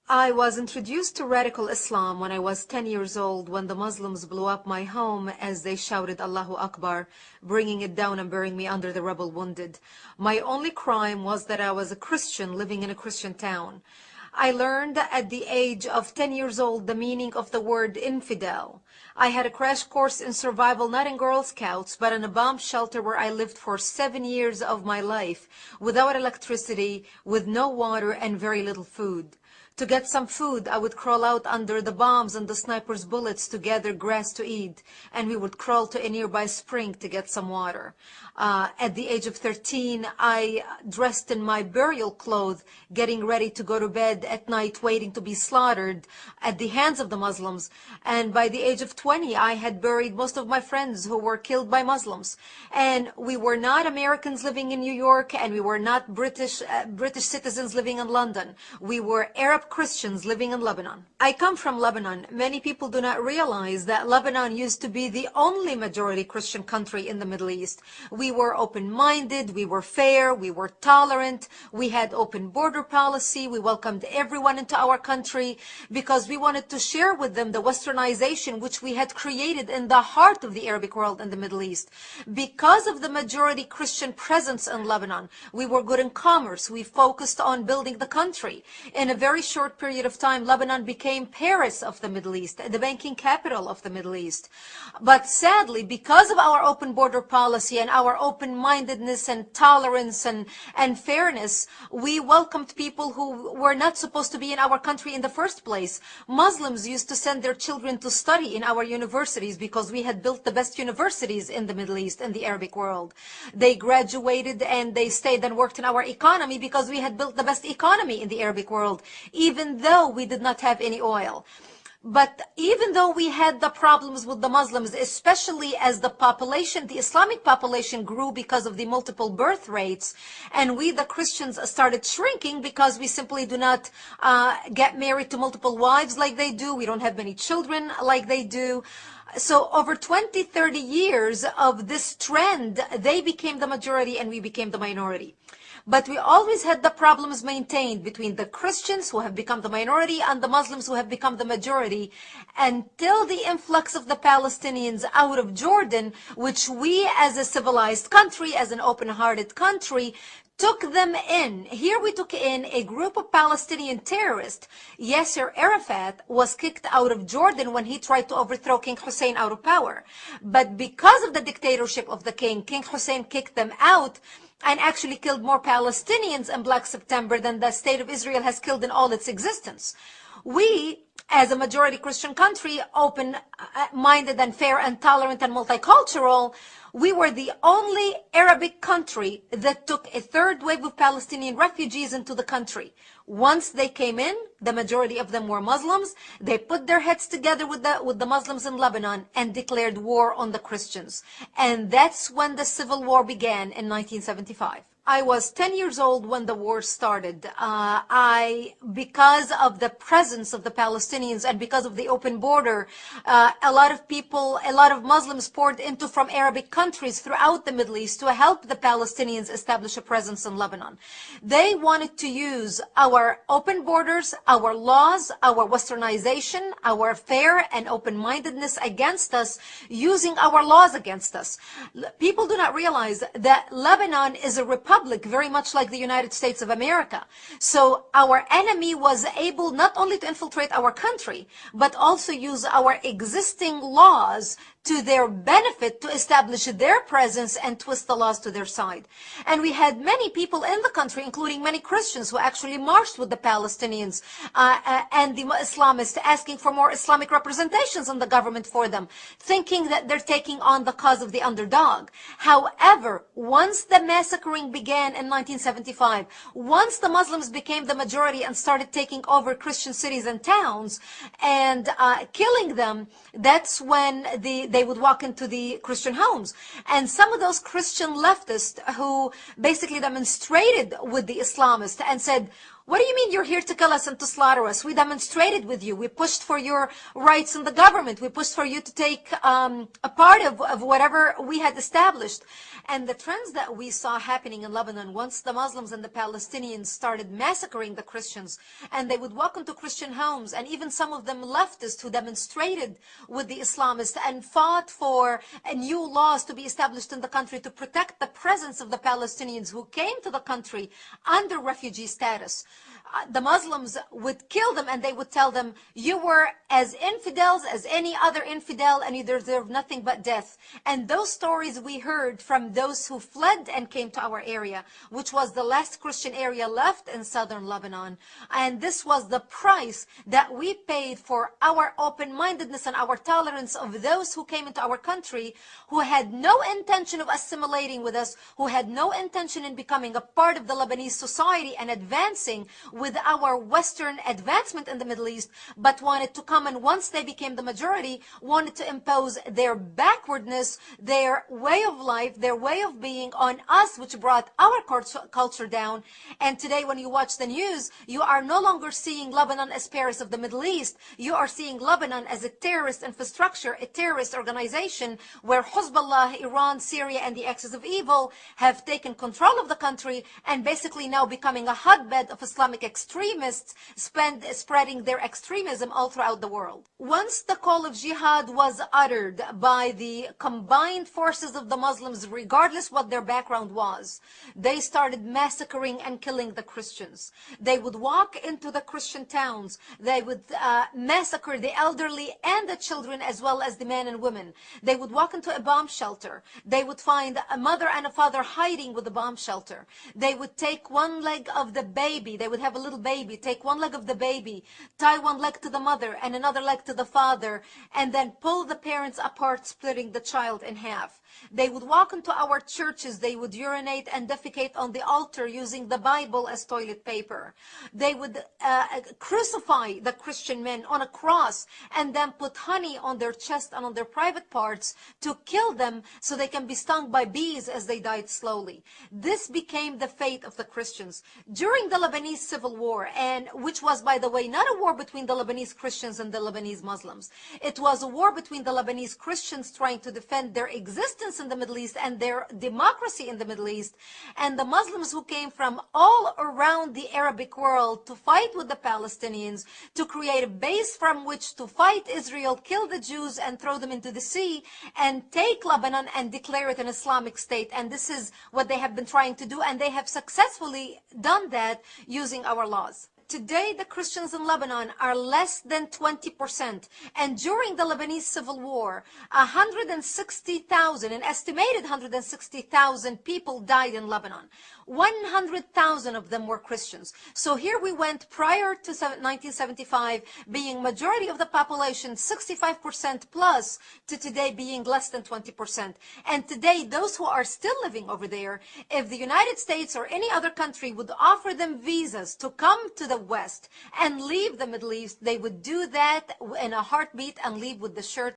I was introduced to radical Islam when I was 10 years old, when the Muslims blew up my home as they shouted Allahu Akbar, bringing it down and burying me under the rubble wounded. My only crime was that I was a Christian living in a Christian town. I learned at the age of 10 years old the meaning of the word infidel. I had a crash course in survival, not in Girl Scouts, but in a bomb shelter where I lived for 7 years of my life, without electricity, with no water, and very little food. To get some food, I would crawl out under the bombs and the snipers' bullets to gather grass to eat, and we would crawl to a nearby spring to get some water. At the age of 13, I dressed in my burial clothes, getting ready to go to bed at night, waiting to be slaughtered at the hands of the Muslims. And by the age of 20, I had buried most of my friends who were killed by Muslims. And we were not Americans living in New York, and we were not British citizens living in London. We were Arab Christians living in Lebanon. I come from Lebanon. Many people do not realize that Lebanon used to be the only majority Christian country in the Middle East. We were open-minded, we were fair, we were tolerant, we had open border policy, we welcomed everyone into our country because we wanted to share with them the westernization which we had created in the heart of the Arabic world in the Middle East. Because of the majority Christian presence in Lebanon, we were good in commerce, we focused on building the country. In a very short period of time, Lebanon became Paris of the Middle East, the banking capital of the Middle East. But sadly, because of our open border policy and our open-mindedness and tolerance and fairness, we welcomed people who were not supposed to be in our country in the first place. Muslims used to send their children to study in our universities because we had built the best universities in the Middle East and the Arabic world. They graduated and they stayed and worked in our economy because we had built the best economy in the Arabic world, even though we did not have any oil. But even though we had the problems with the Muslims, especially as the population, the Islamic population grew because of the multiple birth rates, and we, the Christians, started shrinking because we simply do not get married to multiple wives like they do. We don't have many children like they do. So over 20, 30 years of this trend, they became the majority and we became the minority. But we always had the problems maintained between the Christians, who have become the minority, and the Muslims, who have become the majority, until the influx of the Palestinians out of Jordan, which we as a civilized country, as an open-hearted country, took them in. Here we took in a group of Palestinian terrorists. Yasser Arafat was kicked out of Jordan when he tried to overthrow King Hussein out of power. But because of the dictatorship of the king, King Hussein kicked them out and actually killed more Palestinians in Black September than the state of Israel has killed in all its existence. We, as a majority Christian country, open-minded and fair and tolerant and multicultural, we were the only Arabic country that took a third wave of Palestinian refugees into the country. Once they came in, the majority of them were Muslims. They put their heads together with the Muslims in Lebanon and declared war on the Christians. And that's when the civil war began in 1975. I was 10 years old when the war started. Because of the presence of the Palestinians and because of the open border, a lot of Muslims poured into from Arabic countries throughout the Middle East to help the Palestinians establish a presence in Lebanon. They wanted to use our open borders, our laws, our westernization, our fair and open-mindedness against us, using our laws against us. People do not realize that Lebanon is a republic, very much like the United States of America. So our enemy was able not only to infiltrate our country, but also use our existing laws to their benefit to establish their presence and twist the laws to their side. And we had many people in the country, including many Christians, who actually marched with the Palestinians and the Islamists, asking for more Islamic representations in the government for them, thinking that they're taking on the cause of the underdog. However, once the massacring began in 1975, once the Muslims became the majority and started taking over Christian cities and towns and killing them, that's when they would walk into the Christian homes. And some of those Christian leftists who basically demonstrated with the Islamists and said, What do you mean you're here to kill us and to slaughter us? We demonstrated with you. We pushed for your rights in the government. We pushed for you to take a part of whatever we had established. And the trends that we saw happening in Lebanon, once the Muslims and the Palestinians started massacring the Christians, and they would walk into Christian homes, and even some of them leftists who demonstrated with the Islamists and fought for new laws to be established in the country to protect the presence of the Palestinians who came to the country under refugee status. The Muslims would kill them, and they would tell them, you were as infidels as any other infidel, and you deserve nothing but death. And those stories we heard from those who fled and came to our area, which was the last Christian area left in southern Lebanon. And this was the price that we paid for our open-mindedness and our tolerance of those who came into our country, who had no intention of assimilating with us, who had no intention in becoming a part of the Lebanese society and advancing with our Western advancement in the Middle East, but wanted to come, and once they became the majority, wanted to impose their backwardness, their way of life, their way of being on us, which brought our culture down. And today, when you watch the news, you are no longer seeing Lebanon as Paris of the Middle East. You are seeing Lebanon as a terrorist infrastructure, a terrorist organization, where Hezbollah, Iran, Syria, and the axis of evil have taken control of the country, and basically now becoming a hotbed of Islamic extremists spreading their extremism all throughout the world. Once the call of jihad was uttered by the combined forces of the Muslims, regardless what their background was, they started massacring and killing the Christians. They would walk into the Christian towns. They would massacre the elderly and the children, as well as the men and women. They would walk into a bomb shelter. They would find a mother and a father hiding with the bomb shelter. They would take one leg of the baby. They would have a little baby, take one leg of the baby, tie one leg to the mother and another leg to the father, and then pull the parents apart, splitting the child in half. They would walk into our churches. They would urinate and defecate on the altar using the Bible as toilet paper. They would crucify the Christian men on a cross and then put honey on their chest and on their private parts to kill them so they can be stung by bees as they died slowly. This became the fate of the Christians. During the Lebanese Civil War, and which was, by the way, not a war between the Lebanese Christians and the Lebanese Muslims. It was a war between the Lebanese Christians trying to defend their existence in the Middle East and their democracy in the Middle East, and the Muslims who came from all around the Arabic world to fight with the Palestinians, to create a base from which to fight Israel, kill the Jews and throw them into the sea, and take Lebanon and declare it an Islamic state. And this is what they have been trying to do, and they have successfully done that using our laws. Today, the Christians in Lebanon are less than 20%. And during the Lebanese Civil War, 160,000, an estimated 160,000 people died in Lebanon. 100,000 of them were Christians. So here we went prior to 1975 being majority of the population, 65% plus, to today being less than 20%. And today, those who are still living over there, if the United States or any other country would offer them visas to come to the West and leave the Middle East, they would do that in a heartbeat and leave with the shirt